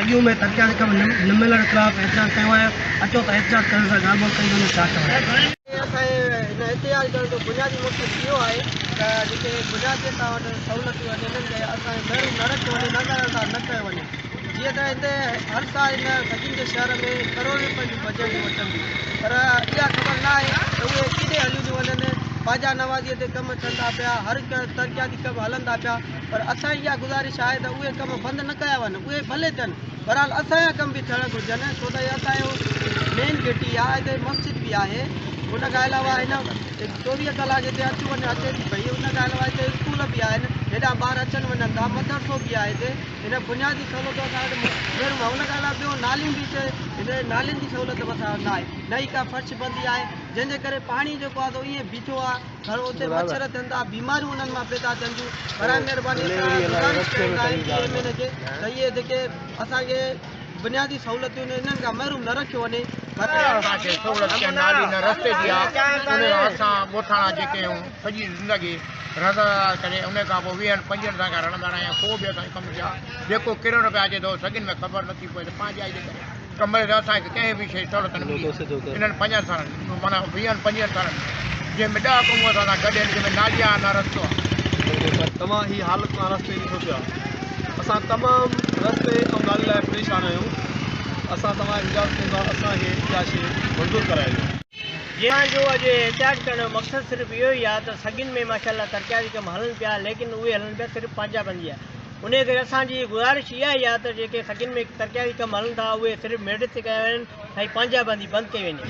सॻियूं में तरक़ियात कम न मिलण ख़िलाफ़ एतिराज़ कयो आहे। अचो त एतिराज़ करण सां ॻाल्हि ॿोल कई वञे छा चवणु असांजे हिन एतिराज़ करण जो बुनियादी मक़सदु इहो आहे त जेके बुनियादी तव्हां वटि सहूलियतूं आहिनि इन्हनि खे असांखे महिरूं न रखियो वञे, न कयो वञे। जीअं त हिते हर साल हिन सचिन जे शहर में करोड़ रुपए जूं बजटियूं अचनि थियूं, पर इहा ख़बर न आहे त उहे किथे हलियूं थियूं वञनि। ख्वाजा नवाज़ीअ ते कम थियनि था पिया, हर हिकु तरक़ियाती कम हलनि था पिया, पर असांजी इहा गुज़ारिश आहे त उहे कम बंदि न कया वञनि, उहे भले थियनि, बहरहाल असांजा कम बि थियणु घुरिजनि। छो त असांजो मेन गेटी आहे, हिते मस्जिद बि आहे। उन खां अलावा हिन 24 कलाक हिते अचु वञु अचे थी पई। उन खां अलावा हिते स्कूल बि आहिनि, हेॾा ॿार अचनि वञनि था, मदरसो बि आहे हिते। हिन बुनियादी सहूलियत असां वटि महिरूं आहे। उन खां अलावा ॿियो नालियूं बि हिते हिन नालियुनि जी सहूलियत बि असां वटि न आहे, न ई का फर्श बंदी आहे, जंहिंजे करे पाणी जेको आहे त ईअं बीठो आहे, घर उते मच्छर थियनि था, बीमारियूं उन्हनि मां पैदा थियनि थियूं। बराए महिरबानी गुज़ारिश कयूं था DMN खे त इहे जेके असांखे बुनियादी सहूलियतूं इन्हनि खां महिरूं न रखियो वञे। असांखे सहूलियत कंहिं नाली न रस्ते जी आहे, उन असां ॻोठाणा जेके आहियूं सॼी ज़िंदगी रहंदा करे उन खां पोइ 20-25 सां रहंदा रहिया, को बि असांखे कमु थिया जेको किरण पिया अचे थो सभिनि में ख़बर नथी पए त पंहिंजा जे करे कमरे ते असांखे कंहिं बि शइ सहूलियत न मिली इन्हनि 5 सालनि माना 20-25 सालनि जंहिंमें 10 कमु असां सां गॾु आहिनि, जंहिंमें नाली आहे न रस्तो आहे। तमामु ही हालत मां रस्ते ॾिठो पिया, असां तमामु रस्ते ऐं नाले लाइ परेशान आहियूं। असां तव्हांखे इजाज़त ॾींदा असांखे इहा शइ मंज़ूरु कराए ॾियो। जो अॼु एहतियात करण जो मक़सदु सिर्फ़ु इहो ई आहे त सॻियुनि में माशाअल्लाह तरक़ियाती कम हलनि पिया, लेकिन उहे हलनि पिया सिर्फ़ु पंजाबंदी आहे। उन करे असांजी गुज़ारिश इहा ई आहे त जेके सॻियुनि में तरक़ियाती कम हलनि था उहे सिर्फ़ु मेरिट ते कया वञनि ऐं पंजाबंदी बंदि कई वञे।